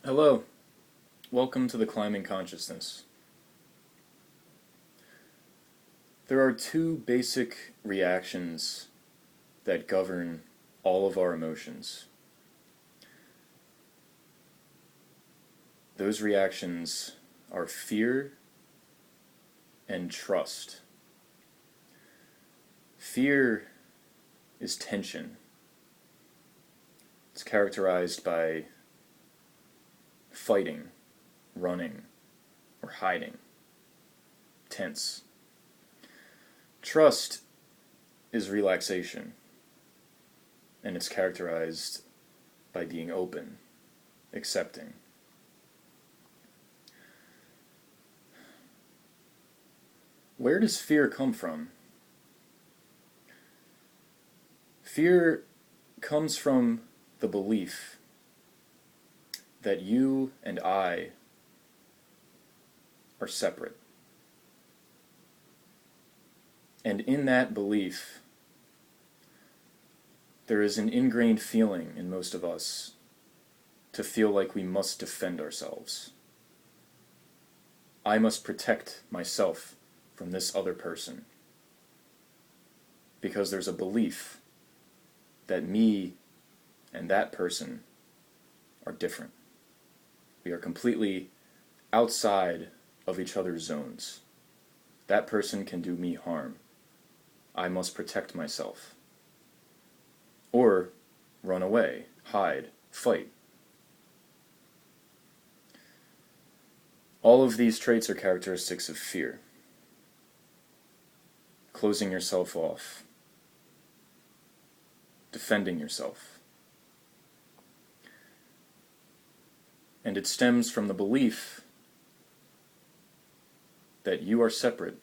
Hello, welcome to the Climbing Consciousness. There are two basic reactions that govern all of our emotions. Those reactions are fear and trust. Fear is tension. It's characterized by fighting, running, or hiding. Tense. Trust is relaxation, and it's characterized by being open, accepting. Where does fear come from? Fear comes from the belief that you and I are separate. And in that belief, there is an ingrained feeling in most of us to feel like we must defend ourselves. I must protect myself from this other person, because there's a belief that me and that person are different. We are completely outside of each other's zones. That person can do me harm. I must protect myself. Or run away, hide, fight. All of these traits are characteristics of fear. Closing yourself off. Defending yourself. And it stems from the belief that you are separate,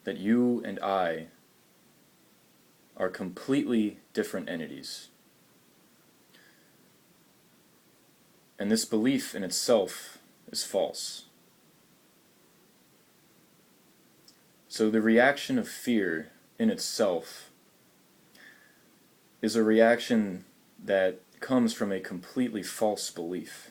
that you and I are completely different entities. And this belief in itself is false. So the reaction of fear in itself is a reaction that comes from a completely false belief.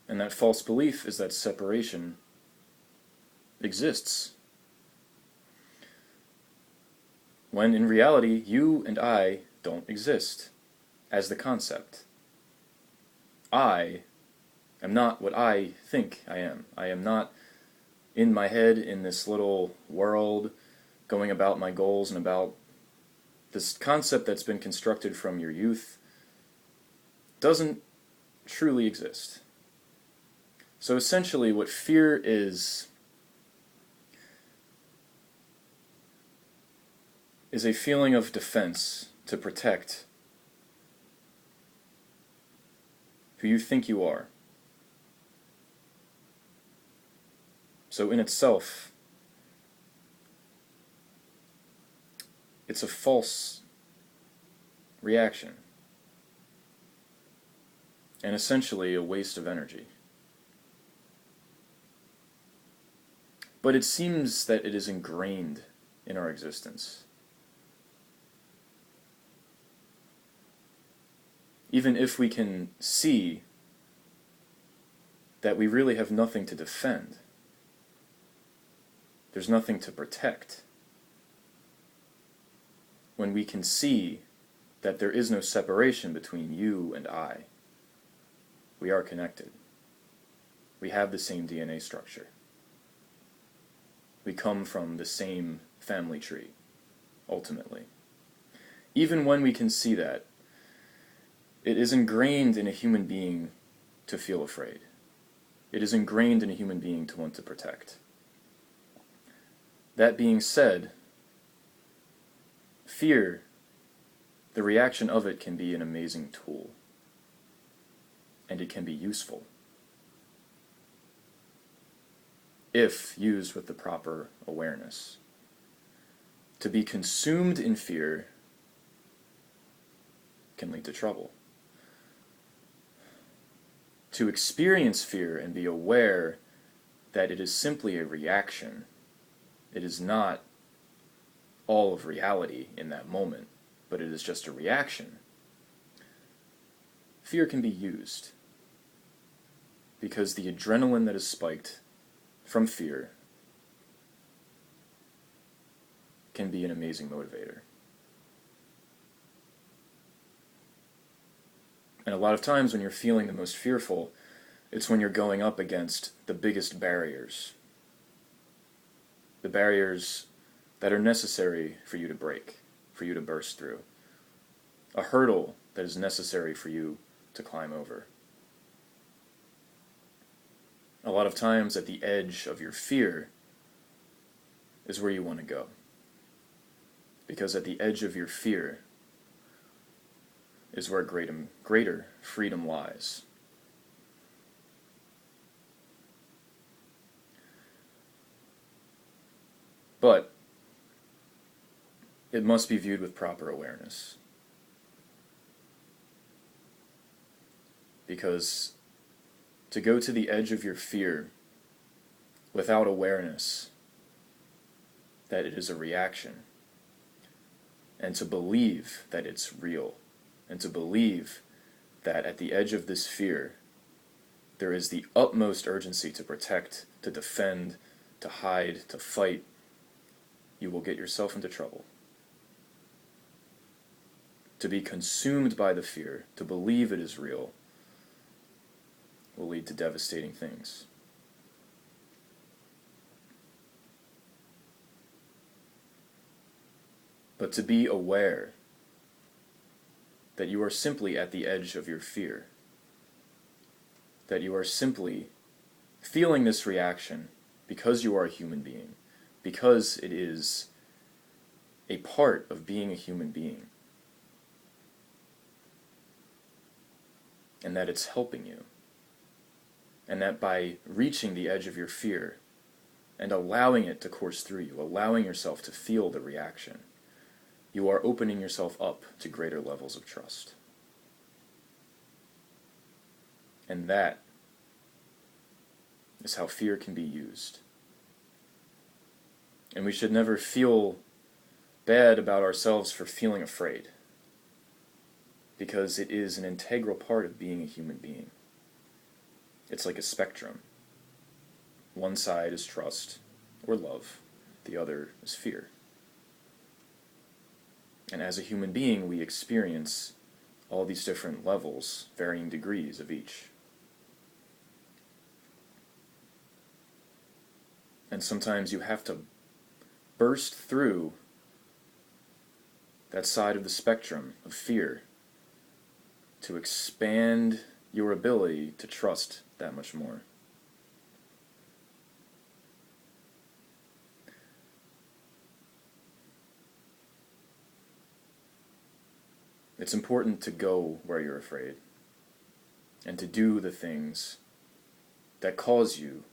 And that false belief is that separation exists, when in reality you and I don't exist as the concept. I am not what I think I am. I am not in my head in this little world going about my goals and about this concept that's been constructed from your youth. Doesn't truly exist. So essentially what fear is a feeling of defense to protect who you think you are. So in itself, it's a false reaction, and essentially a waste of energy. But it seems that it is ingrained in our existence. Even if we can see that we really have nothing to defend, there's nothing to protect. When we can see that there is no separation between you and I, we are connected. We have the same DNA structure. We come from the same family tree, ultimately. Even when we can see that, it is ingrained in a human being to feel afraid. It is ingrained in a human being to want to protect. That being said, fear, the reaction of it can be an amazing tool, and it can be useful if used with the proper awareness. To be consumed in fear can lead to trouble. To experience fear and be aware that it is simply a reaction It is not all of reality in that moment, but it is just a reaction. Fear can be used because the adrenaline that is spiked from fear can be an amazing motivator. And a lot of times when you're feeling the most fearful, it's when you're going up against the biggest barriers. The barriers that are necessary for you to break, for you to burst through. A hurdle that is necessary for you to climb over. A lot of times at the edge of your fear is where you want to go. Because at the edge of your fear is where greater freedom lies. But it must be viewed with proper awareness. Because to go to the edge of your fear without awareness that it is a reaction, and to believe that it's real, and to believe that at the edge of this fear there is the utmost urgency to protect, to defend, to hide, to fight, you will get yourself into trouble. To be consumed by the fear, to believe it is real, will lead to devastating things. But to be aware that you are simply at the edge of your fear, that you are simply feeling this reaction because you are a human being, because it is a part of being a human being, and that it's helping you, and that by reaching the edge of your fear and allowing it to course through you, allowing yourself to feel the reaction, you are opening yourself up to greater levels of trust. And that is how fear can be used. And we should never feel bad about ourselves for feeling afraid, because it is an integral part of being a human being. It's like a spectrum. One side is trust or love, the other is fear. And as a human being, we experience all these different levels, varying degrees of each. And sometimes you have to burst through that side of the spectrum of fear to expand your ability to trust that much more. It's important to go where you're afraid and to do the things that cause you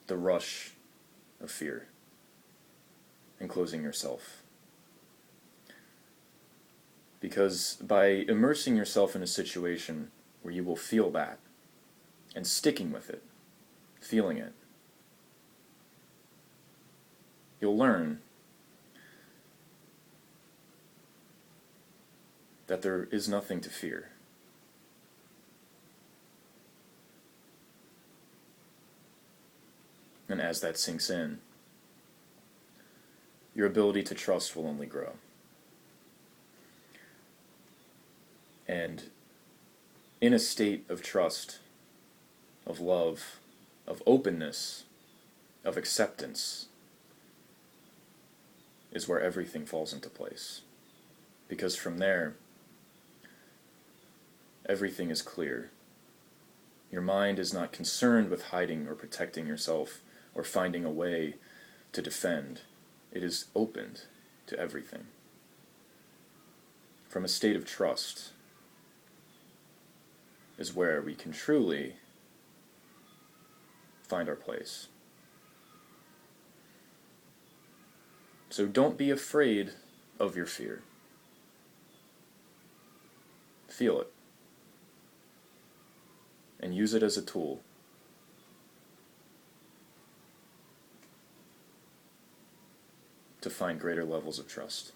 the rush of fear, enclosing yourself. Because by immersing yourself in a situation where you will feel that and sticking with it, feeling it, you'll learn that there is nothing to fear. And as that sinks in, your ability to trust will only grow. And in a state of trust, of love, of openness, of acceptance, is where everything falls into place. Because from there, everything is clear. Your mind is not concerned with hiding or protecting yourself or finding a way to defend. It is opened to everything. From a state of trust is where we can truly find our place. So don't be afraid of your fear. Feel it. And use it as a tool. to find greater levels of trust.